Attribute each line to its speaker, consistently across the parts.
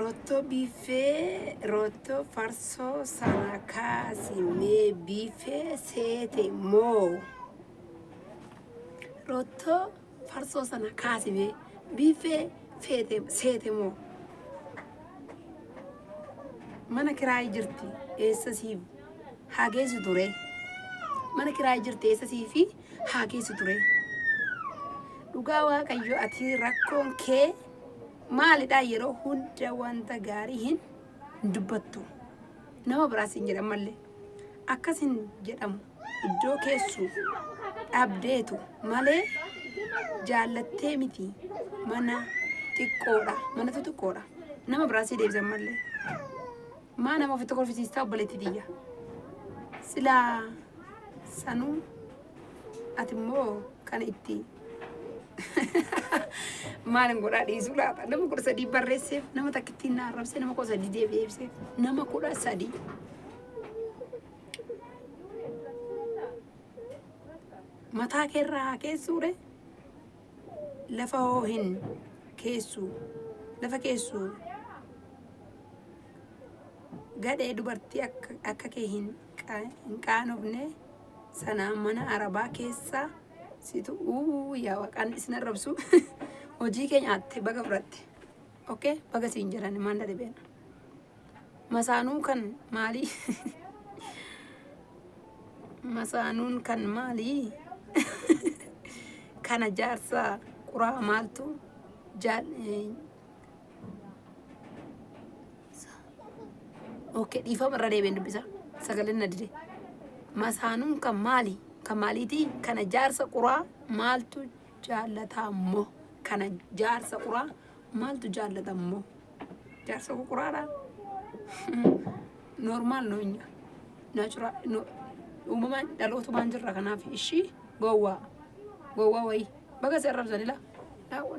Speaker 1: Rotto bife, rotto farso sana kasi me bife sete mo. Rotto farso sana kasi me bife sete mo. Mana kiraa jirti eessa siif haa geessu ture. Mana kiraa jirti eessa siifi haa geessu ture. Dhugaa Waaqayyo ati rakkoon kee maalidha yeroo hunda wanta gaarii hin dubbattu. Nama biraas hin jedhamu mallee akkas hin jedhamu iddoo keessu dhabdeetu malee jaallattee miti mana xiqqoodha manatu xiqqoodha nama biraas deebisan mallee maa nama ofitti kolfisiistaa obboleetti tiyya silaa sanuu ati immoo kana itti maalin godhaa dhiisuu laata nama 13 barreesseef nama takkittiin na arrabsee nama 13 deebiseef nama 13 mataa keerraa haa keessuure lafa hoo hin keessu lafa keessu gadhee dubartii akka kee hin qaanofne sanaan mana arabaa keessa situ yaa Waaqaan isin arrabsu hojii keenya aatte baga fudhatte okay baga siin jedhan maanda dhibeen masaanuun kan maalii masaanuun kan maalii kana jaarsa quraa maaltu okay dhiifama irra deebiin dubbisa sagaleen na dide masaanuun kan maalii kan maaliiti kana jaarsa quraa maaltu jaallataammoo kana jaarsa quraa maaltu jaallataammoo jaarsa quraadha normaal noonya natural no uumamaan dhalootumaan jirra kanaaf ishii gowwaa wayi baga si arrabsanila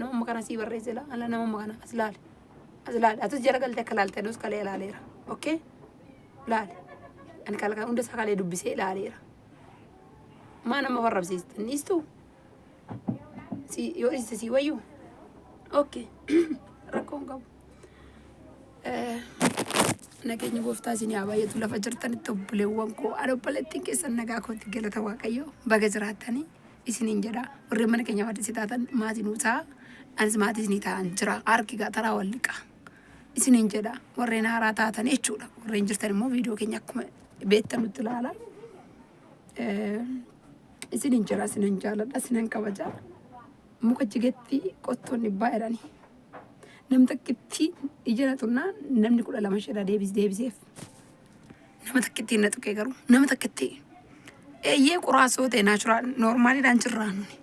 Speaker 1: nama kana sii barreessila ala nama kana aslaal atus jara galte akka laalte nus kalee ilaaleera okay laal ani kalaka hunda isaa kalee dubbisee ilaaleera maa nama warrabsiistan niistu si yoo dhiiste si wayyu okay rakkoon qabu nageenya gooftaa isin haa baay'atu lafa jirtanitti obboleewwan koo ani obboleettiin keessan nagaa kootti galata Waaqayyo baga jiraattanii isiniin jedha warreen mana keenya waddisi taatan maatiin usaa anis maatii isinii ta'an jira harki taraa walliqa isiniin jedha warreen haaraa taatan jechuudha warreen jirtan immoo viidiyoo keenya akkuma beektan nutti ilaala isiniin jira isiniin jaaladha isiniin kabaja muka jigetti qottoonni baay'adhani nam takkitti ijana tunnaan namni 12 shedha deebiseef nama takkitti na tuqee garuu nama takkitti eeyyee quraasoo ta'e naachuraal noormaaliidhaan jirraa nuni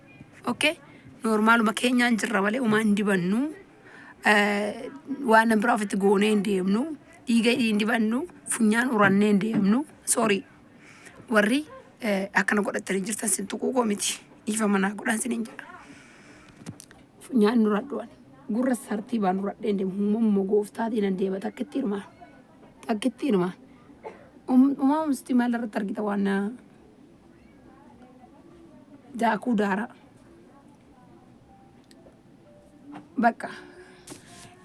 Speaker 1: okay noormaaluma keenyaan jirra malee umaa hin dibannu waan nan biraa ofitti goonee hin deemnu dhiiga hin dibannu funyaan urannee hin deemnu sorry warri akkana godhattanii jirtan sin tuquu koo miti ifa manaa godhan sinin jedha funyaan nuradhuwan gurra sartii baan nuradheen deemu hummo gooftaatiin an deema takkitti hirmaa umaa musti maal irratti argita waan daakuu daara bakka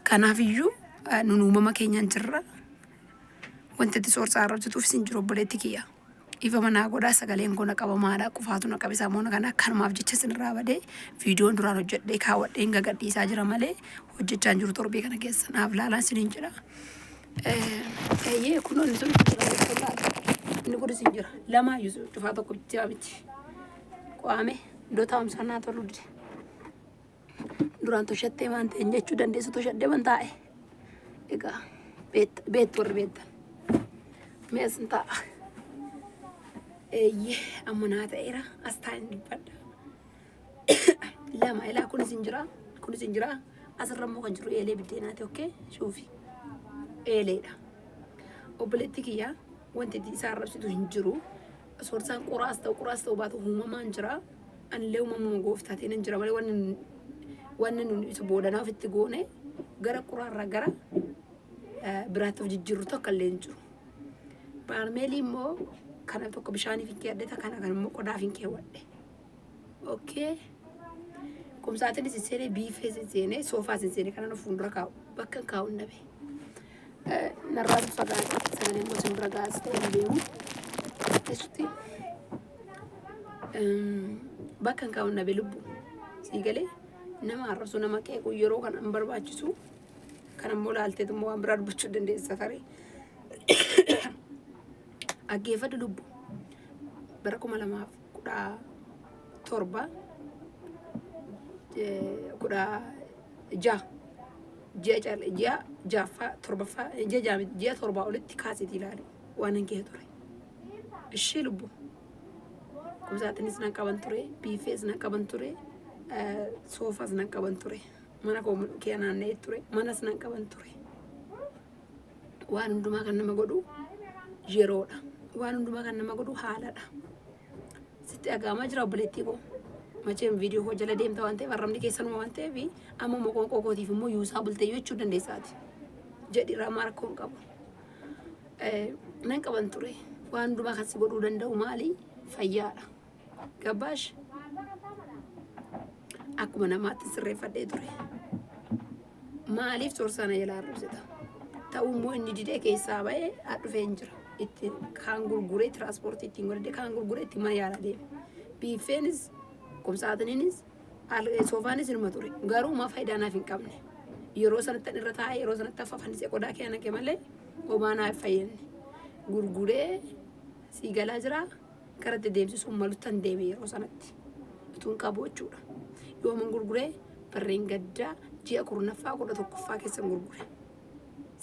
Speaker 1: kanaafiyyuu nun uumama keenyaan jirra wanti itti soorsaa arrabsituuf isin jiru obboleetti kiyya ifa manaa godhaa sagaleen koo na qabamaadha qufaatu na qabisaa moona kana akkanumaaf jecha isinirraa badee viidiyoon duraan hojjedhee kaawwadheen gagadhiisaa jira malee hojjechaan jiru torbee kana keessa naaf laalaan isiniin jedha eeyyee kunoonni sun inni kun isin jira lamaayyuu cufaa tokko bitti miti qo'ame iddoo taa'umsaa naa tolu dide duraan toshattee waan ta'een jechuu dandeessu toshadhee waan taa'e egaa beettu warri beettan mi'as hin taa'a eeyyee amma naa ta'eera as taa'in dubbadha lama ilaa kun isin jira asirra immoo kan jiru eelee biddeenaati okay shuufi eeleedha obboleetti kiyyaa wanti isaa arrabsitu hin jiru sorsaan quraas ta'u baatu uumamaan jira anillee uumamuma gooftaatiin hin jira malee wanni nun isa boodanaa ofitti goone gara quraarraa gara biraatti of jijjiirru tokko illee hin jiru baarmeelii immoo kana tokko bishaaniif hin keeddeta kana kan immoo qodaaf hin keewwadhe okay kumsaatiin siseenee biifee siseenee soofaa siseenee kana fuuldura kaa'u bakka kaa'u nabe narraa fagaate sagaleen gosa bira gaazexee hin beeku jechuutti bakka hin kaa'u nabe lubbu sii galee nama arrabsu nama qeequ yeroo kana hin barbaachisu kan ammoo laalteetu immoo waan biraa dubbachuu dandeessa taree aggeeffadhu lubbu bara 2017 ji'a jaaffaa torbaffaa ji'a torbaa olitti kaasiti ilaali waan hin kee ture ishee lubbu kumsaatinis nan qaban ture biifees nan qaban ture soofaas nan qaban ture mana koo kee naanna'ee ture manas nan qaban ture waan hundumaa kan nama godhu yeroodha waan hundumaa kan nama godhu haaladha sitti agaamaa jira obboleettii koo macam video koo jala deemta waan ta'eef arrabni keessanuma waan ta'eef amma moqoon qoqootiif immoo yuusaa bultee jechuu dandeessaati jedhi ramaa rakkoon qabu nan qaban ture waan hundumaa kan si godhuu danda'u maali fayyaadha gabbaash akkuma namaatti sirreeffadhee ture maaliif sorsana jalaa arrabsita ta'uu immoo inni didee keessaa ba'ee dhufee hin jira itti kaan gurguree tiraanspoortii ittiin godhadhee kaan gurguree itti mana yaalaa deeme biifeenis kumsaatiniinis soofaanis ilma ture garuu maa faayidaa naaf hin qabne yeroo sanatti irra taa'ee yeroo sanatti affafanisee qodaa kee naqe malee homaa naaf fayyadne gurguree sii galaa jira karatti deemsisuun maluttan deeme yeroo sanatti utuun qabu jechuudha yooman gurguree barreen gaddaa ji'a 11ffaa keessan gurgure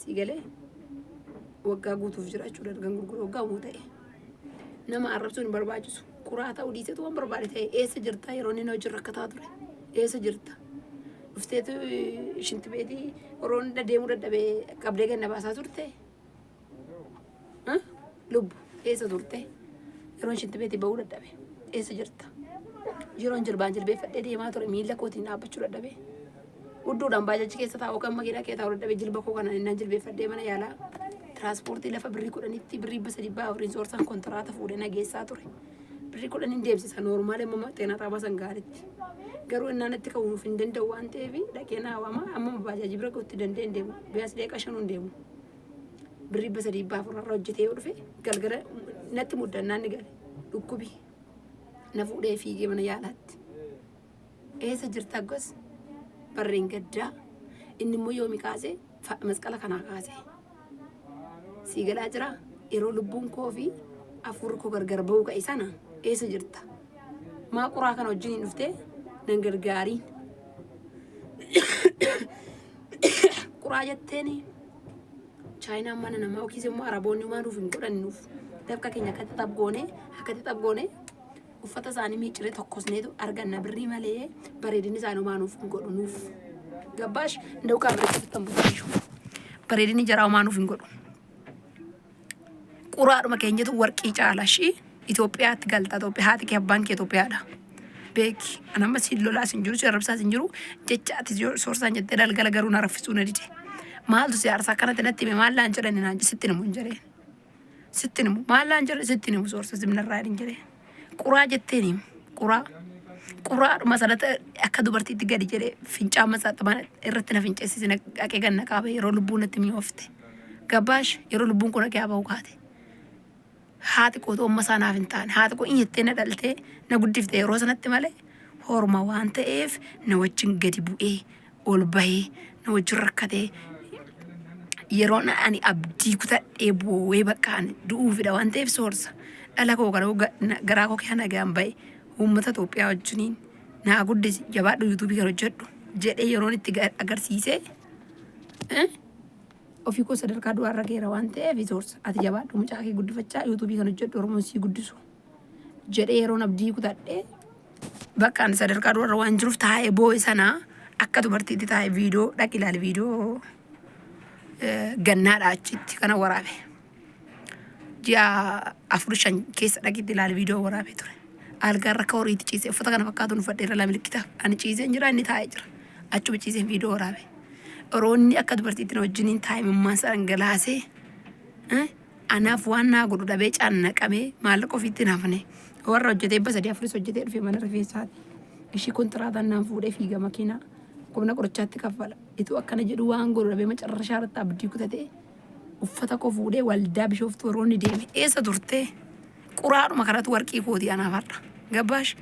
Speaker 1: sii galee waggaa guutuuf jira jechuudha ergan gurgure waggaa muu ta'e nama arrabsuun hin barbaachisu Quraa ta'uu dhiisetu waan barbaade ta'e eessa jirta yeroo inni hojii rakkataa ture eessa jirta dhufteetu shinti beetii oroon deemuu dadhabee qabdee ganna baasaa turte lubbu eessa turte yeroon shinti beetii bahuu dadhabe eessa jirta yeroon jilbaan jilbeeffadhee deemaa ture miila kootiin dhaabbachuu dadhabe udduudhaan baajachi keessa taa'uu kan makiinaa kee taa'uu dadhabe jilba koo kana innaan jilbeeffadhee mana yaalaa tiraanspoortii lafa birrii 10tti birrii 3 soorsan kontiraata fuudhee nageessaa ture birrii 10 deemsisa noormaali amma xeenaa xaabaa san gaaritti garuu innaan itti ka'uuf hin danda'u waan ta'eef dhaqee naawama amma baajaaji bira ga'utti danda'e hin deemu biyaas deeqa 5 hin deemu birrii 3 irraa hojjetee yoo dhufe galgala natti muddannaan ni gale dhukkubi na fuudhee fiigee mana yaalaatti eessa jirta gos barreen gaddaa inni immoo yoomi kaasee masqala kanaa kaasee sii galaa jira yeroo lubbuun koo fi afurri koo gargar ba'uu ka'e sana eessa jirta maa Quraa kana wajjin dhuftee nan gargaariin Quraa jetteeni chaayinaan mana namaa yookiis immoo araboonni maanuuf hin godhannuuf dabqa keenya akkatti xabgoone uffata isaanii miiciree tokkosneetu arganna birrii malee bareedinni isaanii maanuuf hin godhunuuf gabbaash nda'u kaabirratti buutishu bareedinni jaraa maanuuf hin godhu Quraadhuma keenyatu warqii caalashi Itoophiyaatti galtaa Itoophiyaa haati kee abbaan kee Itoophiyaadha beeki anamma siin lolaas hin jiru arrabsaas hin jiru jechaati soorsaan jettee galgala garuu na raffisuu na dide maaltu si aarsaa kanatti natti hime maal laan jedhani naan sitti himu hin jedheen sitti himu maal laan jedhe sitti himu soorsa simnarraa hin jedheen Quraa jetteen himu Quraadhuma sanatti akka dubartiitti gadi jedhee fincaa masaaxamaa irratti na finceessise dhaqee ganna qaaba yeroo lubbuun natti mi'oofte gabbaash yeroo lubbuun kun dhaqee aba'uu kaate haati koo toomma saanaaf hin taane haati koo inyettee na dhaltee na guddifte yeroo sanatti malee horma waan ta'eef na wajjin gadi bu'ee ol bahee na wajjin rakkatee yeroo ani abdii kutadhee boo'ee bakkaan du'uufidha waan ta'eef soorsa dhala koo garaa koo kee nagaan bahee uummata Itoophiyaa wajjiniin naa guddisi jabaadhu yuutuubii kan hojjedhu jedhee yeroon itti agarsiisee ofii koo sadarkaa du'aarra geera waan ta'eef soorsa ati jabaadhu mucaa kee guddifachaa yuutuubii kan hojjedhu Oromoon sii guddisu jedhee yeroon abdii kutadhee bakkaan sadarkaa du'aarra waan jiruuf taa'ee boo'e sanaa akka dubartiitti taa'ee viidiyoo dhaqi ilaali viidiyoo gannaadha achitti kana waraabe ji'a 4-5 keessa dhaqitti ilaali viidiyoo waraabee ture algaan rakka horiitti ciisee uffata kana fakkaatuun uffadheera lama likkitaaf ani ciiseen jira inni taa'ee jira achuma ciiseen viidiyoo waraabe Oroonni akka dubartiitti na wajjiniin taa'ee mimmaansa dhangalaasee anaaf waan naa godhu dhabee caannaqamee maallaqa ofiitti naafne warra hojjetee 3-4 hojjetee dhufee mana rifeensaati ishii kontiraataan naan fuudhee fiiga makiinaa qubna qorichaatti kaffala ituu akkana jedhu waan godhu dhabee macarrashaa irratti abdii kutatee uffata koo fuudhee waldaa Bishooftuu warroonni deeme eessa turte quraadhuma kanatu warqii kooti anaafarra gabbaash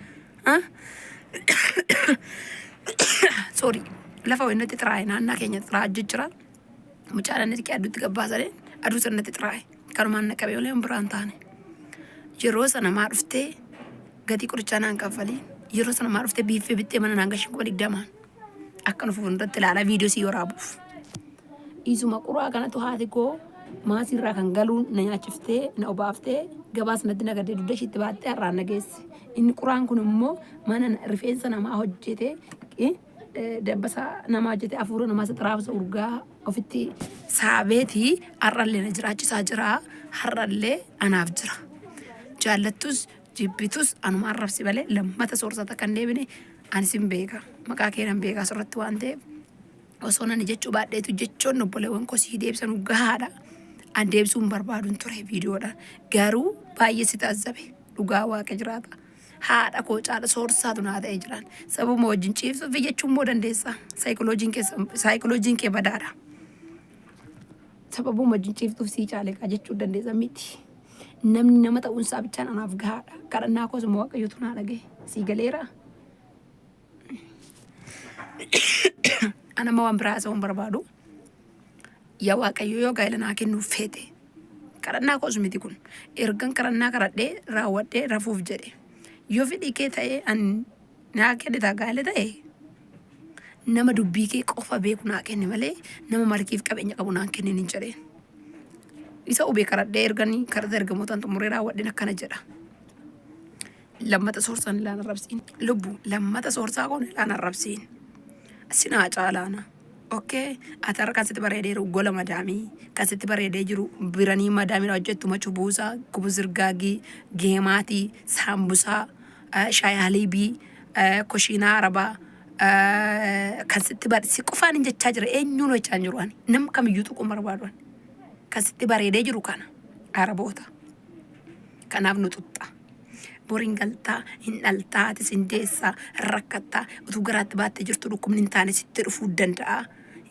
Speaker 1: sorry lafa wennatti xiraa'e naannaa keenya xiraa jechira mucaalaan itti adduutti gabbaasanii aduu sanatti xiraa'e kanumaan naqabee olee biraan taane yeroo sana maa dhuftee gatii qorichaa naan kaffalii yeroo sana maa dhuftee biiffee bittee mana naan gashin kuma 20 akka nuuf fuulduratti ilaalaa viidiyoo sii waraabuuf isuma quraa kanatu haati koo maasirraa kan galuun na nyaachiftee na obaaftee gabaas natti nagadee dudda ishiitti baattee har'aan nageesse inni quraan kun immoo mana rifeensa namaa hojjetee dabbasaa namaa hojjetee afuura namaa xiraafsa urgaa ofitti saabeetii har'allee na jiraachisaa jira har'allee anaaf jira jaallattus jibbitus anuma arrabsi malee lammata soorsata kan deebine anis hin beeka maqaa keenan beekaa sorratti waan ta'eef osoo nani jechuu baadheetu jechoon obboleewwan kosii deebisanu gahaadha an deebisuun barbaaduun ture viidiyoodhaan garuu baay'ee si taazzabe dhugaa waaqa jiraata haadha koo caala soorsaatu naa ta'ee jiraan sababuma wajjin ciibsuuf jechuun immoo dandeessa saayikolojiin kee badaadha sababuma wajjin ciibsuuf sii caaleqaa jechuu dandeessa miti namni nama ta'uunsaa bichaan anaaf gahaadha kadhannaa koos immoo waaqayyotu naa dhagaye sii galeera anama waan biraa haasa'uun barbaadu yaa waaqayyo yoo gaa'ela naa kennuuf feete kadhannaa koos miti kun ergan kadhannaa kadhadhee raawwadhee rafuuf jedhe yoo fedhii kee ta'ee an naa kennitaa gaa'ela ta'e nama dubbii kee qofa beeku naa kenni malee nama markiif qabeenya qabu naan kennin hin jedheen isa ubee kadhadhee erganii kadhata ergamootaan xumuree raawwadheen akkana jedha lammata soorsan ilaan arrabsiin lubbu lammata soorsaa kun ilaan arrabsiin sinaa caalaana okay atar kan sitti bareedee jiru gola madaamii kan sitti bareedee jiru biranii madaamii hojjettu machu buusaa kubuzirgaagii geemaatii saambusaa shaayaliibii koshiinaa arabaa kan sitti si qofaan hin jechaa jira eenyuun hojjaa jiru ani nam kamiyyuu tuquu barbaadu kan sitti bareedee jiru kana araboota kanaaf nu tuxxa boriin galtaa hin dhaltaatis hin deessaa rakkattaa utuu garaatti baattee jirtu dhukkubni hin taane sitti dhufuu danda'a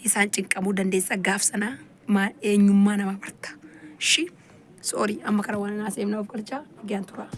Speaker 1: isaan cinqamuu dandeessa gaaf sanaa eenyummaa nama barta shi sorry amma kana waan naa seemna of galchaa gaan turaa